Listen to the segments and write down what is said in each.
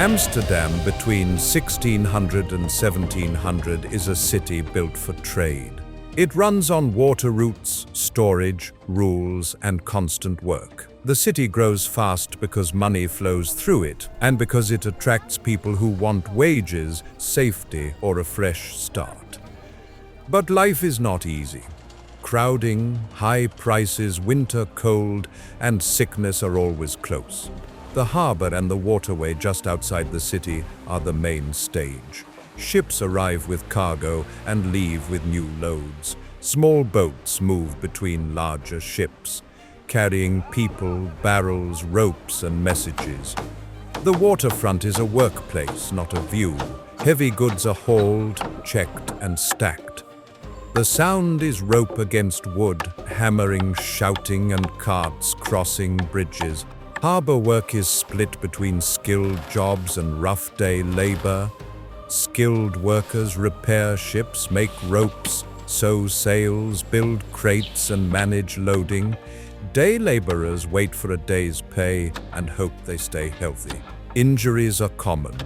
Amsterdam between 1600 and 1700 is a city built for trade. It runs on water routes, storage, rules, and constant work. The city grows fast because money flows through it, and because it attracts people who want wages, safety, or a fresh start. But life is not easy. Crowding, high prices, winter cold, and sickness are always close. The harbor and the waterway just outside the city are the main stage. Ships arrive with cargo and leave with new loads. Small boats move between larger ships, carrying people, barrels, ropes, and messages. The waterfront is a workplace, not a view. Heavy goods are hauled, checked, and stacked. The sound is rope against wood, hammering, shouting, and carts crossing bridges. Harbor work is split between skilled jobs and rough day labor. Skilled workers repair ships, make ropes, sew sails, build crates, and manage loading. Day laborers wait for a day's pay and hope they stay healthy. Injuries are common.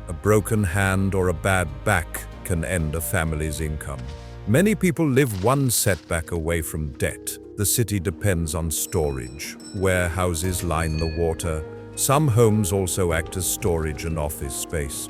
A broken hand or a bad back can end a family's income. Many people live one setback away from debt. The city depends on storage. Warehouses line the water. Some homes also act as storage and office space.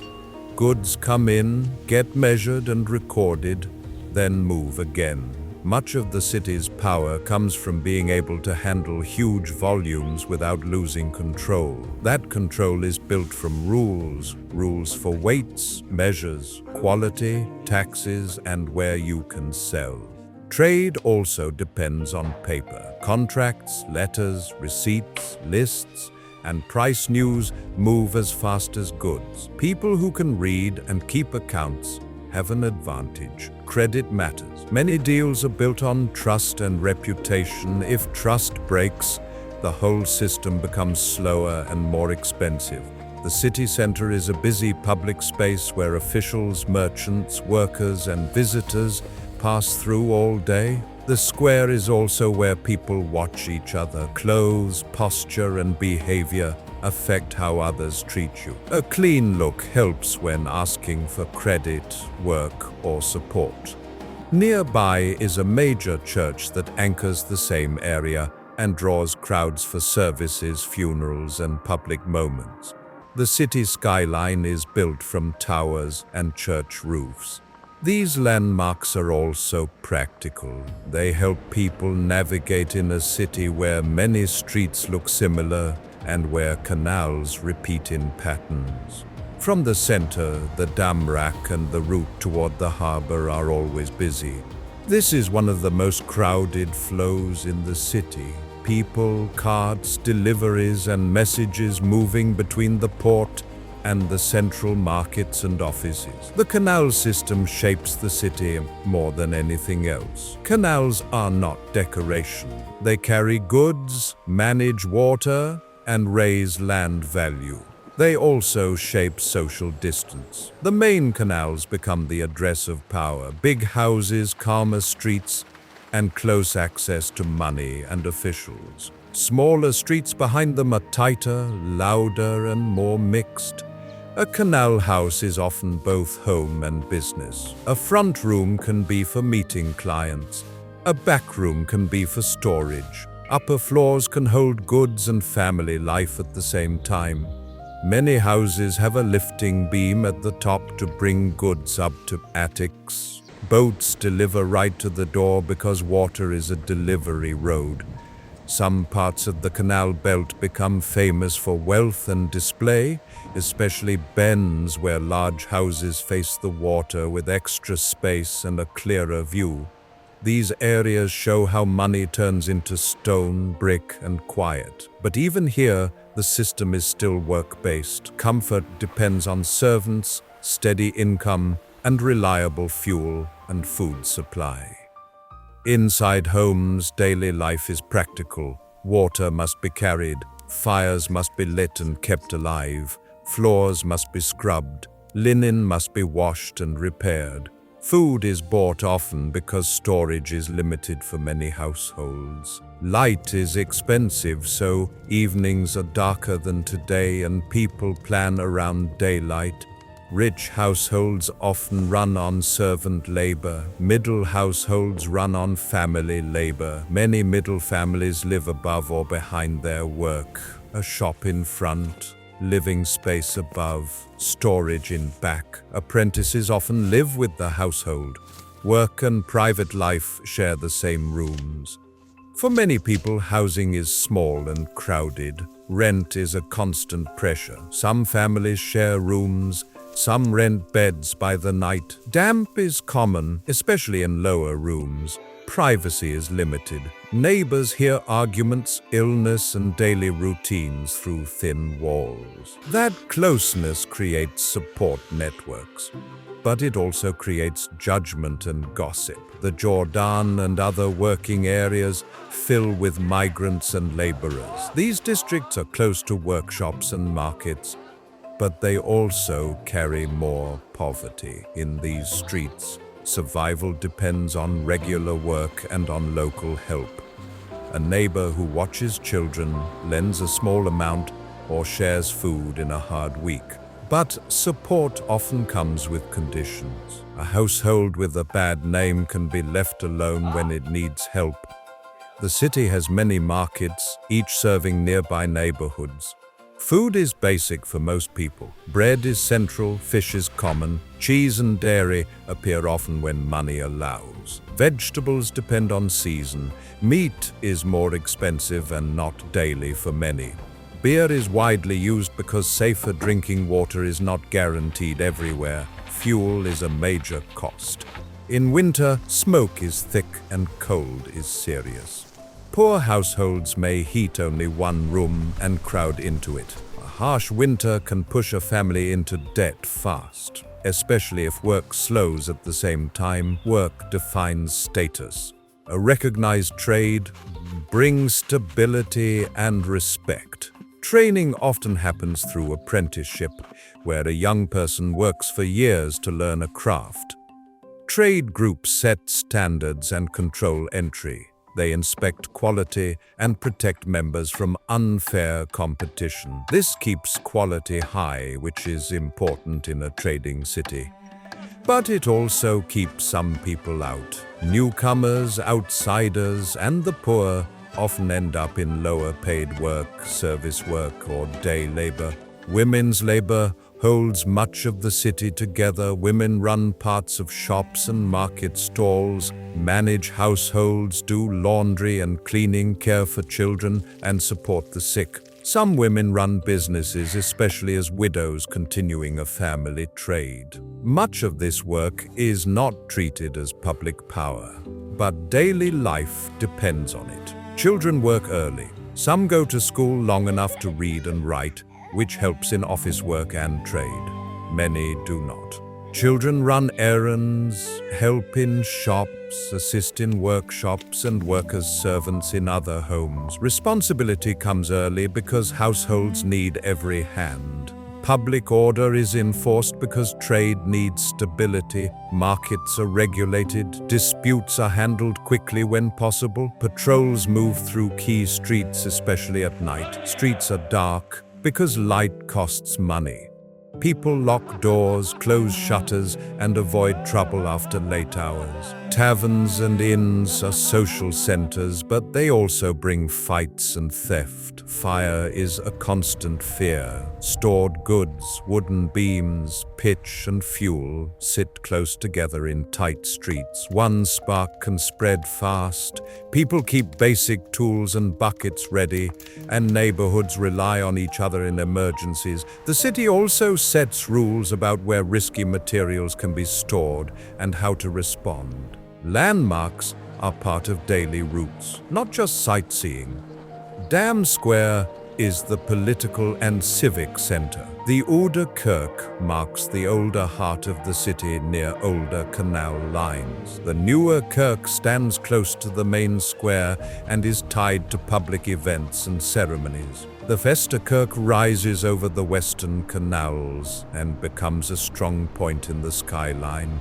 Goods come in, get measured and recorded, then move again. Much of the city's power comes from being able to handle huge volumes without losing control. That control is built from rules for weights, measures, quality, taxes, and where you can sell. Trade also depends on paper. Contracts, letters, receipts, lists, and price news move as fast as goods. People who can read and keep accounts have an advantage. Credit matters. Many deals are built on trust and reputation. If trust breaks, the whole system becomes slower and more expensive. The city center is a busy public space where officials, merchants, workers, and visitors pass through all day. The square is also where people watch each other. Clothes, posture, and behavior affect how others treat you. A clean look helps when asking for credit, work, or support. Nearby is a major church that anchors the same area and draws crowds for services, funerals, and public moments. The city skyline is built from towers and church roofs. These landmarks are also practical. They help people navigate in a city where many streets look similar and where canals repeat in patterns. From the center, the Damrak and the route toward the harbor are always busy. This is one of the most crowded flows in the city. People, carts, deliveries, and messages moving between the port and the central markets and offices. The canal system shapes the city more than anything else. Canals are not decoration. They carry goods, manage water, and raise land value. They also shape social distance. The main canals become the address of power. Big houses, calmer streets, and close access to money and officials. Smaller streets behind them are tighter, louder, and more mixed. A canal house is often both home and business. A front room can be for meeting clients. A back room can be for storage. Upper floors can hold goods and family life at the same time. Many houses have a lifting beam at the top to bring goods up to attics. Boats deliver right to the door because water is a delivery road. Some parts of the canal belt become famous for wealth and display, especially bends where large houses face the water with extra space and a clearer view. These areas show how money turns into stone, brick, and quiet. But even here, the system is still work-based. Comfort depends on servants, steady income, and reliable fuel and food supply. Inside homes, daily life is practical. Water must be carried, fires must be lit and kept alive, floors must be scrubbed, linen must be washed and repaired. Food is bought often because storage is limited for many households. Light is expensive, so evenings are darker than today and people plan around daylight. Rich households often run on servant labor. Middle households run on family labor. Many middle families live above or behind their work. A shop in front, living space above, storage in back. Apprentices often live with the household. Work and private life share the same rooms. For many people, housing is small and crowded. Rent is a constant pressure. Some families share rooms, some rent beds by the night. Damp is common, especially in lower rooms. Privacy is limited. Neighbors hear arguments, illness, and daily routines through thin walls. That closeness creates support networks, but it also creates judgment and gossip. The Jordan and other working areas fill with migrants and laborers. These districts are close to workshops and markets, but they also carry more poverty. In these streets, survival depends on regular work and on local help. A neighbor who watches children, lends a small amount, or shares food in a hard week. But support often comes with conditions. A household with a bad name can be left alone when it needs help. The city has many markets, each serving nearby neighborhoods. Food is basic for most people. Bread is central, fish is common, cheese and dairy appear often when money allows. Vegetables depend on season. Meat is more expensive and not daily for many. Beer is widely used because safer drinking water is not guaranteed everywhere. Fuel is a major cost. In winter, smoke is thick and cold is serious. Poor households may heat only one room and crowd into it. A harsh winter can push a family into debt fast, especially if work slows at the same time. Work defines status. A recognized trade brings stability and respect. Training often happens through apprenticeship, where a young person works for years to learn a craft. Trade groups set standards and control entry. They inspect quality and protect members from unfair competition. This keeps quality high, which is important in a trading city. But it also keeps some people out. Newcomers, outsiders, and the poor often end up in lower paid work, service work, or day labor. Women's labor holds much of the city together. Women run parts of shops and market stalls, manage households, do laundry and cleaning, care for children, and support the sick. Some women run businesses, especially as widows continuing a family trade. Much of this work is not treated as public power, but daily life depends on it. Children work early. Some go to school long enough to read and write, which helps in office work and trade. Many do not. Children run errands, help in shops, assist in workshops, and work as servants in other homes. Responsibility comes early because households need every hand. Public order is enforced because trade needs stability. Markets are regulated. Disputes are handled quickly when possible. Patrols move through key streets, especially at night. Streets are dark because light costs money. People lock doors, close shutters, and avoid trouble after late hours. Taverns and inns are social centers, but they also bring fights and theft. Fire is a constant fear. Stored goods, wooden beams, pitch, and fuel sit close together in tight streets. One spark can spread fast. People keep basic tools and buckets ready, and neighborhoods rely on each other in emergencies. The city also sets rules about where risky materials can be stored and how to respond. Landmarks are part of daily routes, not just sightseeing. Dam Square is the political and civic center. The Oude Kerk marks the older heart of the city near older canal lines. The newer Kerk stands close to the main square and is tied to public events and ceremonies. The Vesterkerk rises over the western canals and becomes a strong point in the skyline.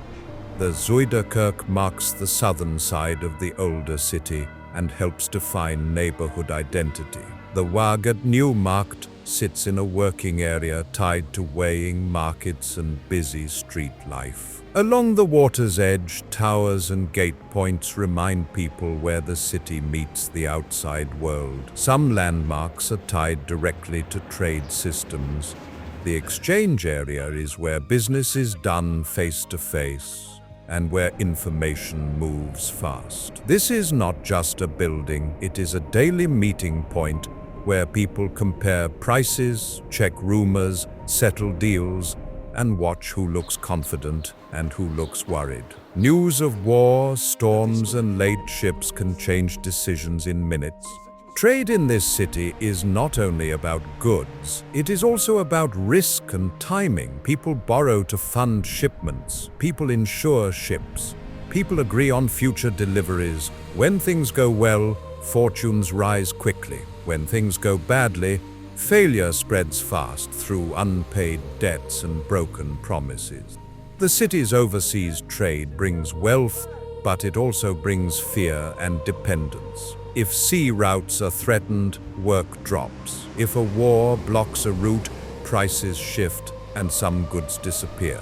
The Zuiderkerk marks the southern side of the older city. and helps define neighborhood identity. The Wagat Newmarkt sits in a working area tied to weighing markets and busy street life. Along the water's edge, towers and gate points remind people where the city meets the outside world. Some landmarks are tied directly to trade systems. The exchange area is where business is done face to face and where information moves fast. This is not just a building, it is a daily meeting point where people compare prices, check rumors, settle deals, and watch who looks confident and who looks worried. News of war, storms, and late ships can change decisions in minutes. Trade in this city is not only about goods, it is also about risk and timing. People borrow to fund shipments, people insure ships, people agree on future deliveries. When things go well, fortunes rise quickly. When things go badly, failure spreads fast through unpaid debts and broken promises. The city's overseas trade brings wealth, but it also brings fear and dependence. If sea routes are threatened, work drops. If a war blocks a route, prices shift and some goods disappear.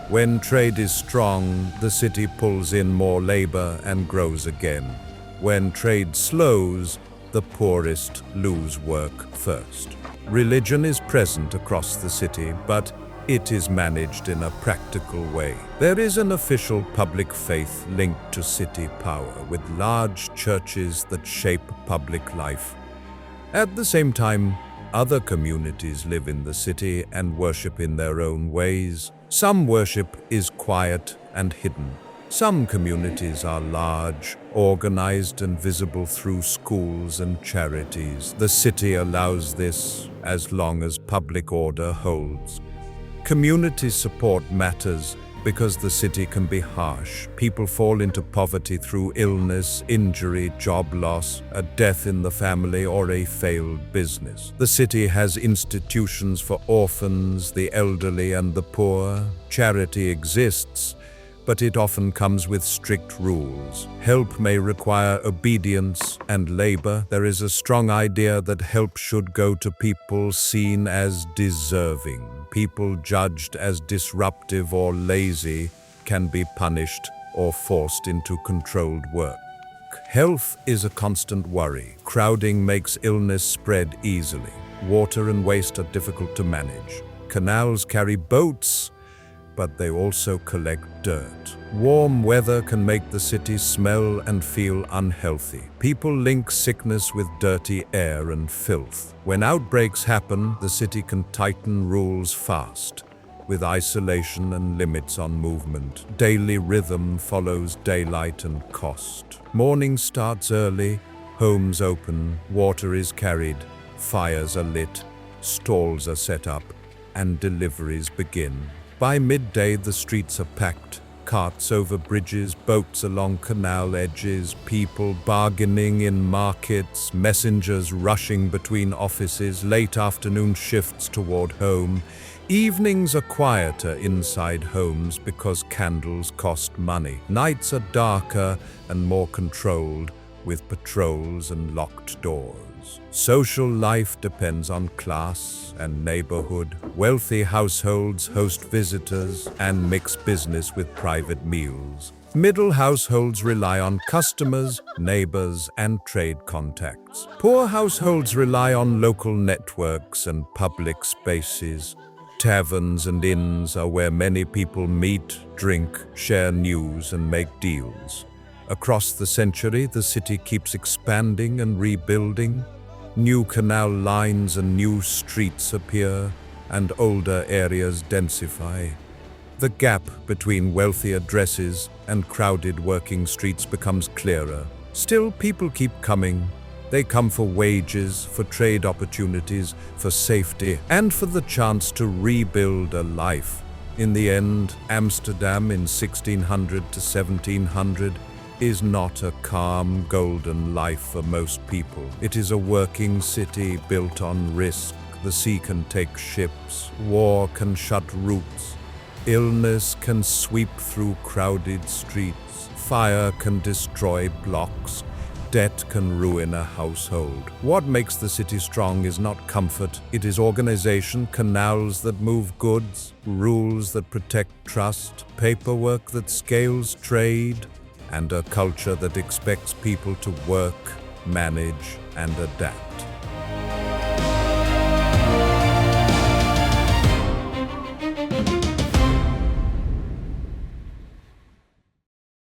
When trade is strong, the city pulls in more labor and grows again. When trade slows, the poorest lose work first. Religion is present across the city, but it is managed in a practical way. There is an official public faith linked to city power, with large churches that shape public life. At the same time, other communities live in the city and worship in their own ways. Some worship is quiet and hidden. Some communities are large, organized and visible through schools and charities. The city allows this as long as public order holds. Community support matters because the city can be harsh. People fall into poverty through illness, injury, job loss, a death in the family, or a failed business. The city has institutions for orphans, the elderly, and the poor. Charity exists, but it often comes with strict rules. Help may require obedience and labor. There is a strong idea that help should go to people seen as deserving. People judged as disruptive or lazy can be punished or forced into controlled work. Health is a constant worry. Crowding makes illness spread easily. Water and waste are difficult to manage. Canals carry boats, but they also collect dirt. Warm weather can make the city smell and feel unhealthy. People link sickness with dirty air and filth. When outbreaks happen, the city can tighten rules fast, with isolation and limits on movement. Daily rhythm follows daylight and cost. Morning starts early, homes open, water is carried, fires are lit, stalls are set up, and deliveries begin. By midday, the streets are packed. Carts over bridges, boats along canal edges, people bargaining in markets, messengers rushing between offices, late afternoon shifts toward home. Evenings are quieter inside homes because candles cost money. Nights are darker and more controlled, with patrols and locked doors. Social life depends on class and neighborhood. Wealthy households host visitors and mix business with private meals. Middle households rely on customers, neighbors, and trade contacts. Poor households rely on local networks and public spaces. Taverns and inns are where many people meet, drink, share news, and make deals. Across the century, the city keeps expanding and rebuilding. New canal lines and new streets appear, and older areas densify. The gap between wealthy addresses and crowded working streets becomes clearer. Still, people keep coming. They come for wages, for trade opportunities, for safety, and for the chance to rebuild a life. In the end, Amsterdam in 1600 to 1700 is not a calm, golden life for most people. It is a working city built on risk. The sea can take ships, war can shut routes, illness can sweep through crowded streets, fire can destroy blocks, Debt can ruin a household. What makes the city strong is not comfort, it is organization, canals that move goods, rules that protect trust, paperwork that scales trade, and a culture that expects people to work, manage, and adapt.